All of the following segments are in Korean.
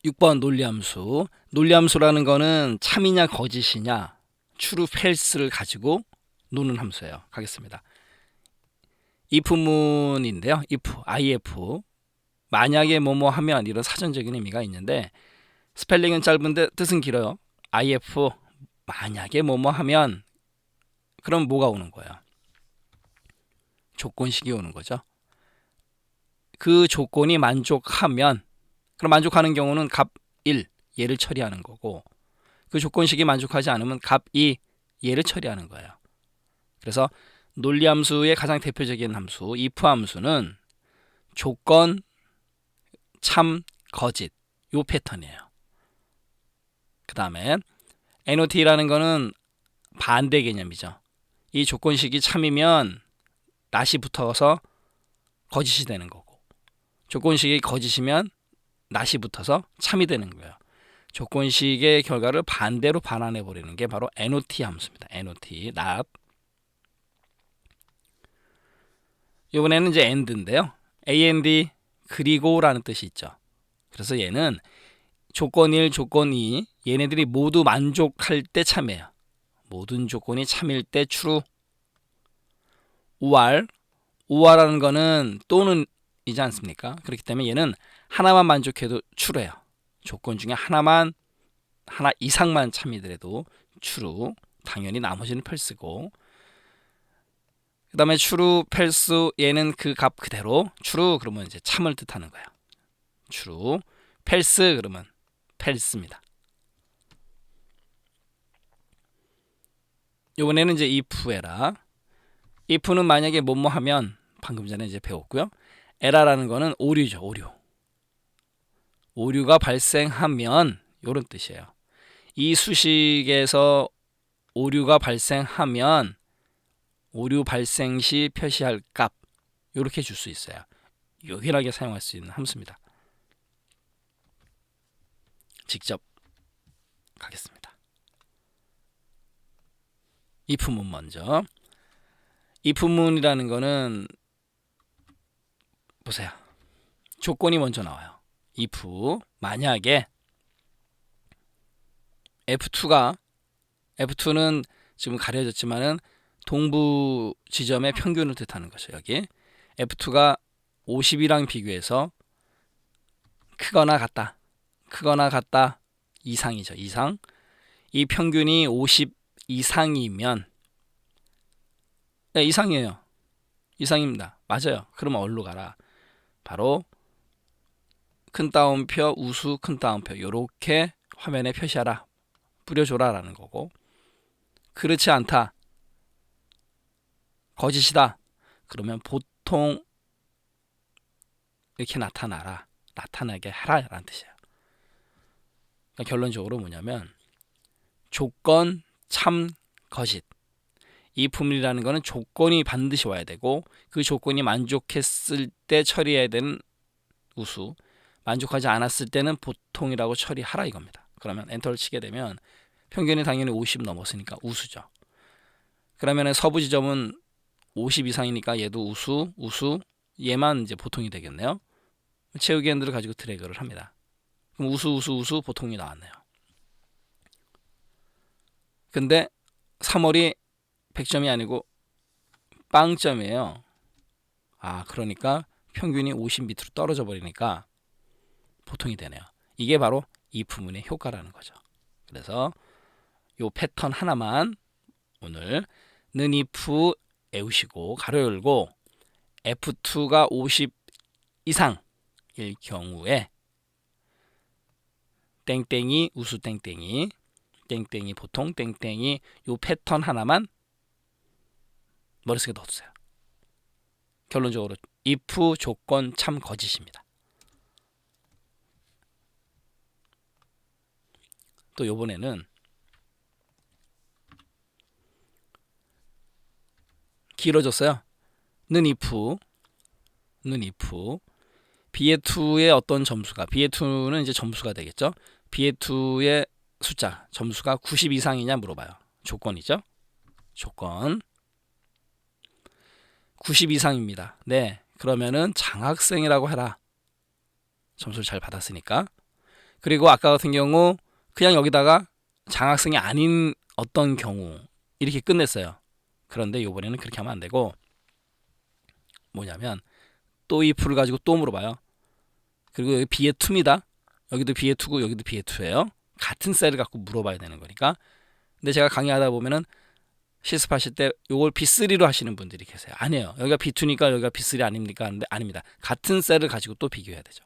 6번 논리함수. 논리함수라는 거는 참이냐 거짓이냐 true false를 가지고 노는 함수예요. 가겠습니다. if문인데요. if 만약에 뭐뭐 하면 이런 사전적인 의미가 있는데 스펠링은 짧은데 뜻은 길어요. if 만약에 뭐뭐 하면 그럼 뭐가 오는 거예요? 조건식이 오는 거죠. 그 조건이 만족하면 그럼 만족하는 경우는 값 1 얘를 처리하는 거고 그 조건식이 만족하지 않으면 값 2 얘를 처리하는 거예요. 그래서 논리함수의 가장 대표적인 함수 if 함수는 조건, 참, 거짓 요 패턴이에요. 그 다음에 NOT라는 거는 반대 개념이죠. 이 조건식이 참이면 not이 붙어서 거짓이 되는 거고 조건식이 거짓이면 not이 붙어서 참이 되는 거예요. 조건식의 결과를 반대로 반환해 버리는 게 바로 NOT 함수입니다. NOT, not. 이번에는 이제 and인데요. and 그리고라는 뜻이 있죠. 그래서 얘는 조건 1, 조건 2 얘네들이 모두 만족할 때 참이에요. 모든 조건이 참일 때 true. 오알라는 거는 또는이지 않습니까? 그렇기 때문에 얘는 하나만 만족해도 true예요. 조건 중에 하나 이상만 참이더라도 true. 당연히 나머지는 false고. 그 다음에 true, false 얘는 그 값 그대로 true 그러면 이제 참을 뜻하는 거예요. true, false 그러면 false입니다. 이번에는 이제 if에라. if는 만약에 뭐뭐 하면 방금 전에 이제 배웠고요. 에라라는 거는 오류죠. 오류가 발생하면 이런 뜻이에요. 이 수식에서 오류가 발생하면 오류 발생 시 표시할 값 이렇게 줄 수 있어요. 요긴하게 사용할 수 있는 함수입니다. 직접 가겠습니다. if문 먼저. if문이라는 거는 보세요. 조건이 먼저 나와요. if 만약에 F2는 지금 가려졌지만은 동부 지점의 평균을 뜻하는 거죠. 여기 F2가 50이랑 비교해서 크거나 같다 이상이죠. 이상. 이 평균이 50 이상이면 네, 이상이에요. 이상입니다. 맞아요. 그러면 어디로 가라? 바로 큰 따옴표, 우수, 큰 따옴표 요렇게 화면에 표시하라. 뿌려줘라 라는 거고 그렇지 않다. 거짓이다. 그러면 보통 이렇게 나타나게 하라 라는 뜻이에요. 그러니까 결론적으로 뭐냐면 조건, 참, 거짓 이 품이라는 거는 조건이 반드시 와야 되고 그 조건이 만족했을 때 처리해야 되는 우수 만족하지 않았을 때는 보통이라고 처리하라 이겁니다. 그러면 엔터를 치게 되면 평균이 당연히 50 넘었으니까 우수죠. 그러면 서부 지점은 50 이상이니까 얘도 우수 얘만 이제 보통이 되겠네요. 채우기 핸들을 가지고 드래그를 합니다. 그럼 우수 보통이 나왔네요. 근데 3월이 100점이 아니고 빵점이에요. 그러니까 평균이 50 밑으로 떨어져 버리니까 보통이 되네요. 이게 바로 if문의 효과라는 거죠. 그래서 요 패턴 하나만 오늘 는 if 외우시고 가로 열고 F2가 50 이상일 경우에 땡땡이 우수 땡땡이 보통 땡땡이 요 패턴 하나만 머릿속에 넣어두세요. 결론적으로 if 조건 참 거짓입니다. 또 요번에는 길어졌어요. 는 if b의 2의 어떤 점수가 b의 2는 이제 점수가 되겠죠. b의 2의 숫자 점수가 90 이상이냐 물어봐요. 조건이죠. 조건 90 이상입니다. 네, 그러면은 장학생이라고 해라. 점수를 잘 받았으니까. 그리고 아까 같은 경우 그냥 여기다가 장학생이 아닌 어떤 경우 이렇게 끝냈어요. 그런데 이번에는 그렇게 하면 안 되고 뭐냐면 또 if를 가지고 또 물어봐요. 그리고 여기 b의 2입니다. 여기도 b의 2고 여기도 b의 2예요. 같은 셀을 갖고 물어봐야 되는 거니까. 근데 제가 강의하다 보면은 실습하실 때 이걸 B3로 하시는 분들이 계세요. 아니에요. 여기가 B2니까 여기가 B3 아닙니까? 하는데 아닙니다. 같은 셀을 가지고 또 비교해야 되죠.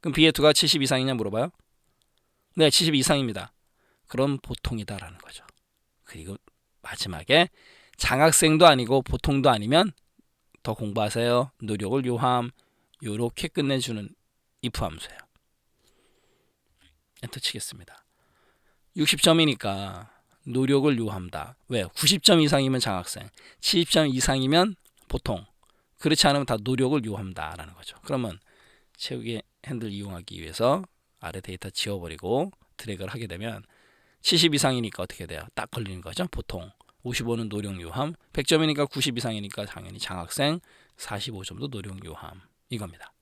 그럼 B의 2가 70 이상이냐 물어봐요. 네, 70 이상입니다. 그럼 보통이다라는 거죠. 그리고 마지막에 장학생도 아니고 보통도 아니면 더 공부하세요. 노력을 요함. 요렇게 끝내주는 if 함수예요. 엔터 치겠습니다. 60점이니까 노력을 요함다. 왜? 90점 이상이면 장학생, 70점 이상이면 보통. 그렇지 않으면 다 노력을 요한다라는 거죠. 그러면 채우기 핸들 이용하기 위해서 아래 데이터 지워버리고 드래그를 하게 되면 70 이상이니까 어떻게 돼요? 딱 걸리는 거죠. 보통. 55는 노력 요함, 100점이니까 90 이상이니까 당연히 장학생, 45점도 노력 요함. 이겁니다.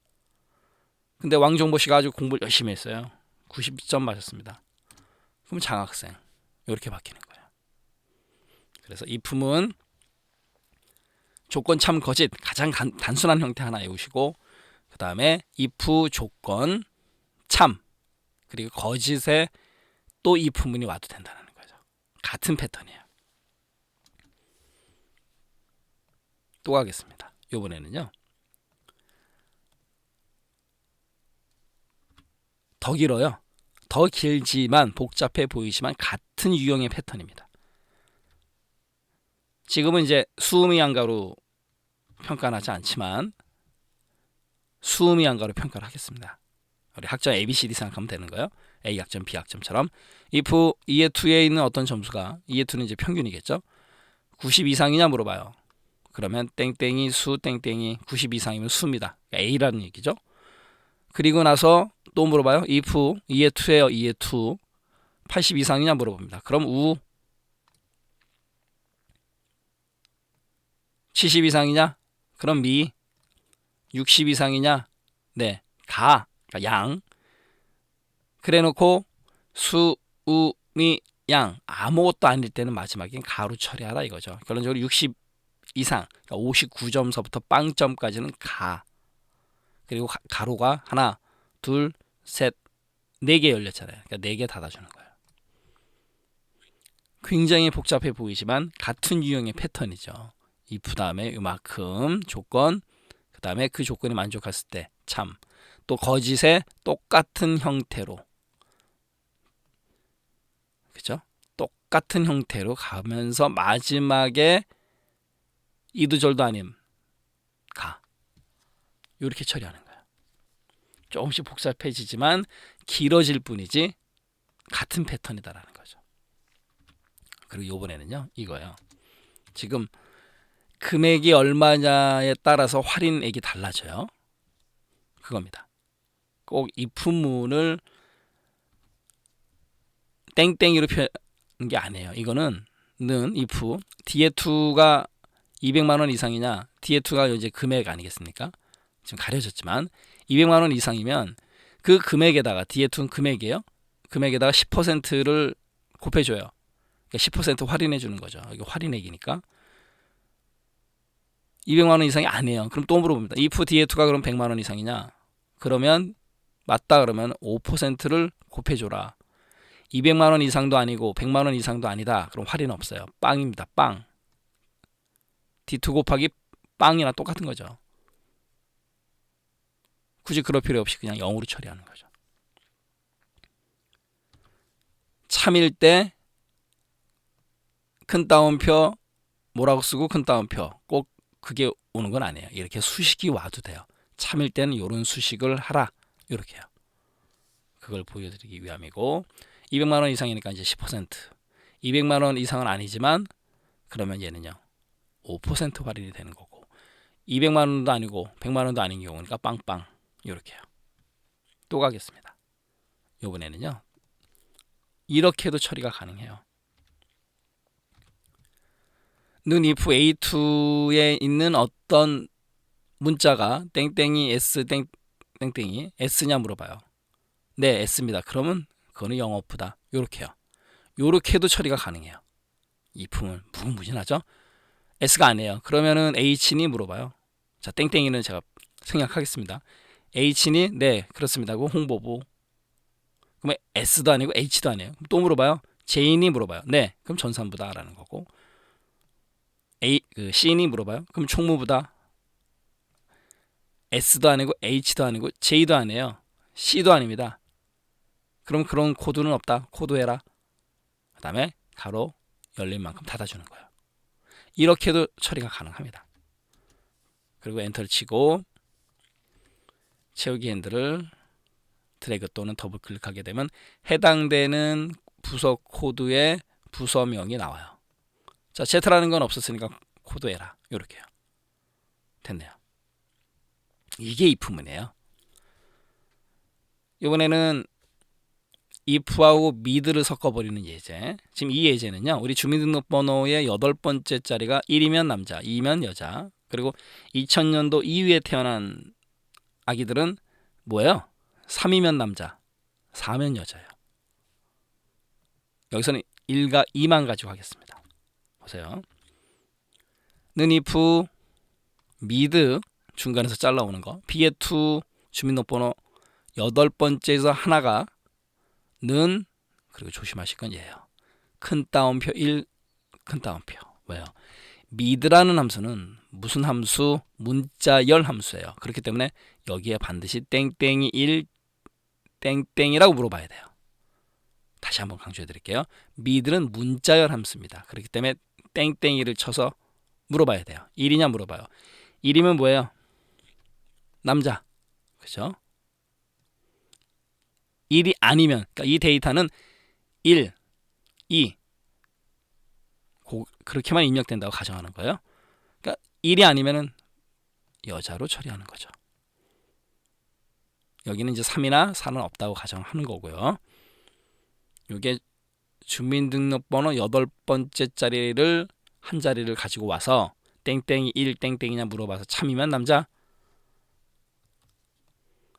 근데 왕종보 씨가 아주 공부를 열심히 했어요. 90점 맞았습니다. 그럼 장학생. 이렇게 바뀌는 거예요. 그래서 if는 조건 참 거짓 가장 단순한 형태 하나 외우시고 그 다음에 if 조건 참 그리고 거짓에 또 if문이 와도 된다는 거죠. 같은 패턴이에요. 또 가겠습니다. 이번에는요. 더 길어요. 더 길지만 복잡해 보이지만 같은 유형의 패턴입니다. 지금은 이제 수음이한가로 평가는 하지 않지만 수음이한가로 평가를 하겠습니다. 우리 학점 ABCD 생각하면 되는 거예요. A 학점, B 학점처럼 if 2의 2에 있는 어떤 점수가 2의 2는 이제 평균이겠죠. 90 이상이냐 물어봐요. 그러면 땡땡이 수 땡땡이 90 이상이면 수입니다. 그러니까 A라는 얘기죠. 그리고 나서 또 물어봐요. if 2의 2예요. 2의 2 80 이상이냐 물어봅니다. 그럼 우 70 이상이냐? 그럼 미 60 이상이냐? 네, 가, 그러니까 양. 그래놓고 수, 우, 미, 양 아무것도 아닐 때는 마지막엔 가로 처리하라 이거죠. 결론적으로 60 이상, 그러니까 59점서부터 빵점까지는 가. 그리고 가로가 하나, 둘, 셋, 4개 열렸잖아요. 그러니까 4개 닫아주는 거예요. 굉장히 복잡해 보이지만 같은 유형의 패턴이죠. if 다음에 이만큼 조건, 그 다음에 그 조건이 만족했을 때 참, 또 거짓의 똑같은 형태로, 그죠? 똑같은 형태로 가면서 마지막에 이도절도 아님 가. 이렇게 처리하는 거예요. 조금씩 복잡해지지만 길어질 뿐이지 같은 패턴이다라는 거죠. 그리고 이번에는요 이거예요. 지금 금액이 얼마냐에 따라서 할인액이 달라져요. 그겁니다. 꼭 if문을 땡땡이로 표현하는 게 아니에요. 이거는 if 뒤에 2가 200만 원 이상이냐, 뒤에 2가 이제 금액 아니겠습니까? 지금 가려졌지만 200만 원 이상이면 그 금액에다가 뒤에 2는 금액이에요. 금액에다가 10%를 곱해줘요. 그러니까 10% 할인해 주는 거죠. 이게 할인액이니까. 200만 원 이상이 아니에요. 그럼 또 물어봅니다. if 뒤에 2가 그럼 100만 원 이상이냐? 그러면 맞다 그러면 5%를 곱해줘라. 200만 원 이상도 아니고 100만 원 이상도 아니다. 그럼 할인 없어요. 빵입니다. 빵. D2 곱하기 빵이나 똑같은 거죠. 굳이 그럴 필요 없이 그냥 0으로 처리하는 거죠. 참일 때 큰 따옴표 뭐라고 쓰고 큰 따옴표 꼭 그게 오는 건 아니에요. 이렇게 수식이 와도 돼요. 참일 때는 이런 수식을 하라. 이렇게요. 그걸 보여드리기 위함이고 200만 원 이상이니까 이제 10%. 200만 원 이상은 아니지만 그러면 얘는요. 5% 할인이 되는 거고 200만 원도 아니고 100만 원도 아닌 경우니까 빵빵 이렇게요. 또 가겠습니다. 이번에는요. 이렇게도 처리가 가능해요. 는 if A2에 있는 어떤 문자가 땡땡이 S 땡땡이 S냐 물어봐요. 네, S입니다. 그러면 그거는 영어프다. 요렇게요. 요렇게도 처리가 가능해요. if은 무궁무진하죠? S가 아니에요. 그러면은 H니 물어봐요. 자, 땡땡이는 제가 생략하겠습니다. H니 네, 그렇습니다고 홍보부. 그러면 S도 아니고 H도 아니에요. 또 물어봐요. J니 물어봐요. 네, 그럼 전산부다라는 거고. C니 물어봐요. 그럼 총무부다. S도 아니고 H도 아니고 J도 아니에요. C도 아닙니다. 그럼 그런 코드는 없다. 코드해라. 그 다음에 가로 열린 만큼 닫아주는 거예요. 이렇게도 처리가 가능합니다. 그리고 엔터를 치고 채우기 핸들을 드래그 또는 더블 클릭하게 되면 해당되는 부서 코드의 부서명이 나와요. 자, Z라는 건 없었으니까 코드해라. 이렇게요. 됐네요. 이게 if문이에요. 이번에는 if하고 mid를 섞어버리는 예제. 지금 이 예제는요. 우리 주민등록번호의 8번째 자리가 1이면 남자, 2면 여자. 그리고 2000년도 이후에 태어난 아기들은 뭐예요? 3이면 남자, 4면 여자예요. 여기서는 1과 2만 가지고 하겠습니다. 보세요. 는 if mid 중간에서 잘라오는 거. B의 to 주민등록번호 8번째에서 하나가 는 그리고 조심하실 건 얘예요. 큰 따옴표 1, 큰 따옴표. 왜요? mid라는 함수는 무슨 함수? 문자열 함수예요. 그렇기 때문에 여기에 반드시 땡땡이 1, 땡땡이라고 물어봐야 돼요. 다시 한번 강조해 드릴게요. mid는 문자열 함수입니다. 그렇기 때문에 땡땡이를 쳐서 물어봐야 돼요. 1이냐 물어봐요. 1이면 뭐예요? 남자. 그죠? 1이 아니면, 그러니까 이 데이터는 1, 2 그렇게만 입력된다고 가정하는 거예요. 그러니까 1이 아니면은 여자로 처리하는 거죠. 여기는 이제 3이나 4는 없다고 가정하는 거고요. 이게 주민등록번호 8번째 자리를 한 자리를 가지고 와서 땡땡이 1 땡땡이냐 물어봐서 참이면 남자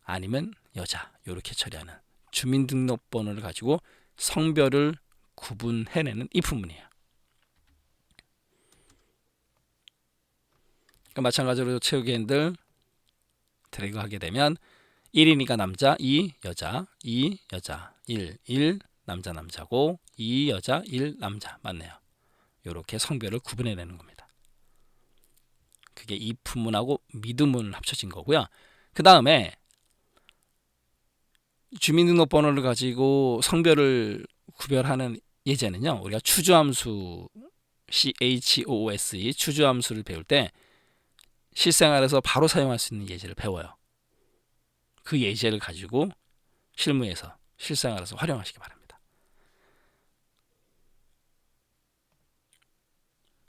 아니면 여자 이렇게 처리하는 주민등록번호를 가지고 성별을 구분해내는 if문이에요. 그러니까 마찬가지로 채우기 핸들 드래그 하게 되면 1이니까 남자, 2 여자, 2 여자, 1 1 남자 남자고 2 여자, 1 남자 맞네요. 이렇게 성별을 구분해내는 겁니다. 그게 if문하고 mid문 합쳐진 거고요. 그 다음에 주민등록번호를 가지고 성별을 구별하는 예제는요. 우리가 추주함수 CHOOSE 추주함수를 배울 때 실생활에서 바로 사용할 수 있는 예제를 배워요. 그 예제를 가지고 실무에서 실생활에서 활용하시기 바랍니다.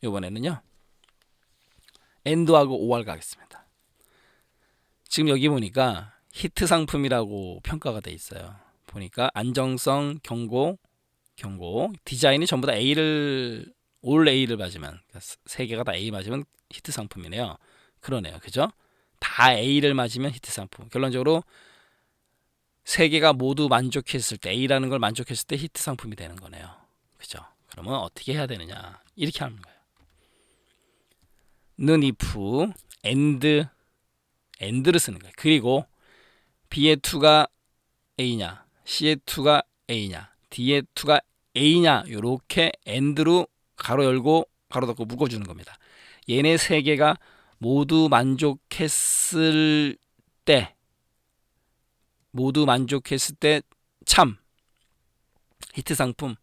이번에는요. AND하고 OR 가겠습니다. 지금 여기 보니까 히트 상품이라고 평가가 돼 있어요. 보니까 안정성, 경고, 디자인이 전부 다 A를 올 A를 맞으면 세 개가 다 A 맞으면 히트 상품이네요. 그러네요. 그죠? 다 A를 맞으면 히트 상품. 결론적으로 세 개가 모두 만족했을 때 A라는 걸 만족했을 때 히트 상품이 되는 거네요. 그죠? 그러면 어떻게 해야 되느냐? 이렇게 하는 거예요. 는 if and를 쓰는 거예요. 그리고 B의 2가 A냐, C의 2가 A냐, D의 2가 A냐 이렇게 and로 가로 열고 가로 닫고 묶어주는 겁니다. 얘네 세 개가 모두 만족했을 때 참 히트 상품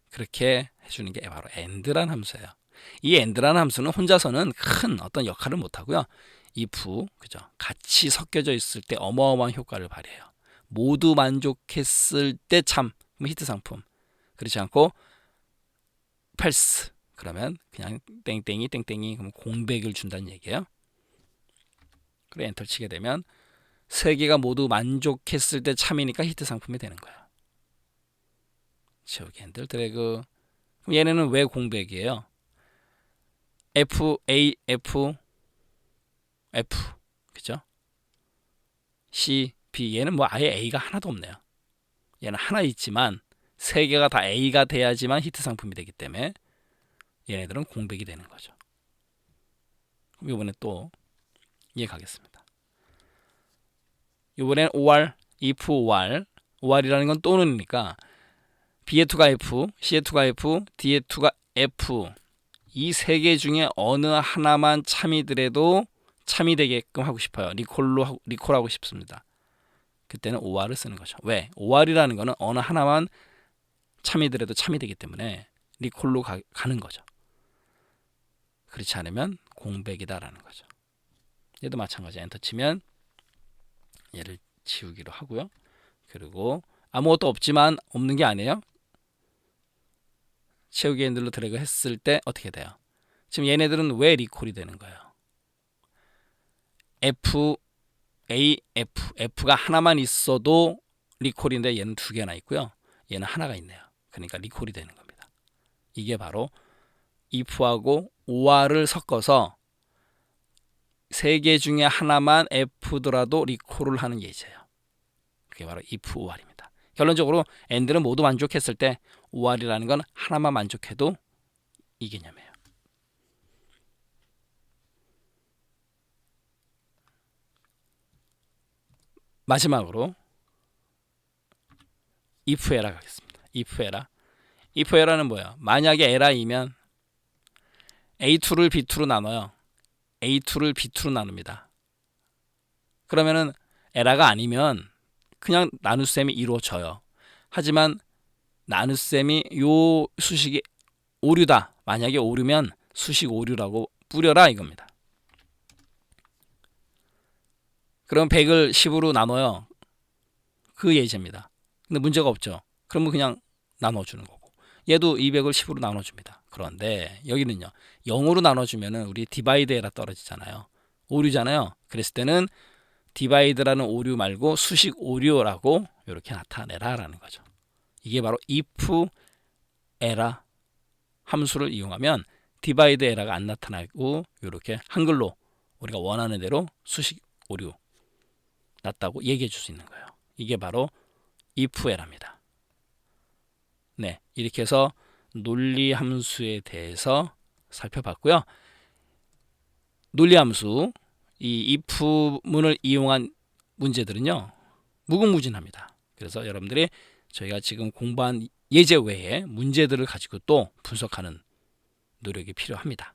그렇게 해주는 게 바로 and라는 함수예요. 이 and라는 함수는 혼자서는 큰 어떤 역할을 못하고요. if 그죠? 같이 섞여져 있을 때 어마어마한 효과를 발휘해요. 모두 만족했을 때 참 히트 상품. 그렇지 않고 false 그러면 그냥 땡땡이 그러면 공백을 준다는 얘기예요. 그리고 엔터 치게 되면 세 개가 모두 만족했을 때 참이니까 히트 상품이 되는 거예요. 채우기 핸들 드래그. 그럼 얘네는 왜 공백이에요? F, A, F, F 그죠? C, 보시다시피 얘는 뭐 아예 A가 하나도 없네요. 얘는 하나 있지만 세 개가 다 A가 돼야지만 히트 상품이 되기 때문에 얘네들은 공백이 되는 거죠. 그럼 이번에 또 이해 가겠습니다. 이번엔 OR, if OR, OR이라는 건 또는이니까 B의 2가 F, C의 2가 F, D의 2가 F 이 세 개 중에 어느 하나만 참이더라도 참이 되게끔 하고 싶어요. 리콜하고 싶습니다. 그때는 OR을 쓰는 거죠. 왜? OR이라는 거는 어느 하나만 참이더라도 참이 되기 때문에 리콜로 가는 거죠. 그렇지 않으면 공백이다라는 거죠. 얘도 마찬가지. 엔터 치면 얘를 지우기로 하고요. 그리고 아무것도 없지만 없는 게 아니에요. 채우기 핸들로 드래그 했을 때 어떻게 돼요? 지금 얘네들은 왜 리콜이 되는 거예요? F, A, F. F가 하나만 있어도 리콜인데 얘는 두 개나 있고요. 얘는 하나가 있네요. 그러니까 리콜이 되는 겁니다. 이게 바로 if하고 OR을 섞어서 세 개 중에 하나만 F더라도 리콜을 하는 예제예요. 그게 바로 if OR입니다. 결론적으로 AND는 모두 만족했을 때 OR이라는 건 하나만 만족해도 이 개념이에요. 마지막으로 if 에라 가겠습니다. if 에라는 뭐예요? 만약에 에라이면 A2를 B2로 나눠요. A2를 B2로 나눕니다. 그러면은 에라가 아니면 그냥 나눗셈이 이루어져요. 하지만 나눗셈이 요 수식이 오류다. 만약에 오류면 수식 오류라고 뿌려라 이겁니다. 그럼 100을 10으로 나눠요. 그 예제입니다. 근데 문제가 없죠. 그러면 그냥 나눠주는 거고. 얘도 200을 10으로 나눠줍니다. 그런데 여기는요. 0으로 나눠주면은 우리 디바이드 에라 떨어지잖아요. 오류잖아요. 그랬을 때는 디바이드라는 오류 말고 수식 오류라고 이렇게 나타내라라는 거죠. 이게 바로 if 에라 함수를 이용하면 디바이드 에라가 안 나타나고 이렇게 한글로 우리가 원하는 대로 수식 오류 났다고 얘기해 줄 수 있는 거예요. 이게 바로 if 에라입니다. 네, 이렇게 해서 논리 함수에 대해서 살펴봤고요. 논리 함수, 이 if문을 이용한 문제들은요. 무궁무진합니다. 그래서 여러분들이 저희가 지금 공부한 예제 외에 문제들을 가지고 또 분석하는 노력이 필요합니다.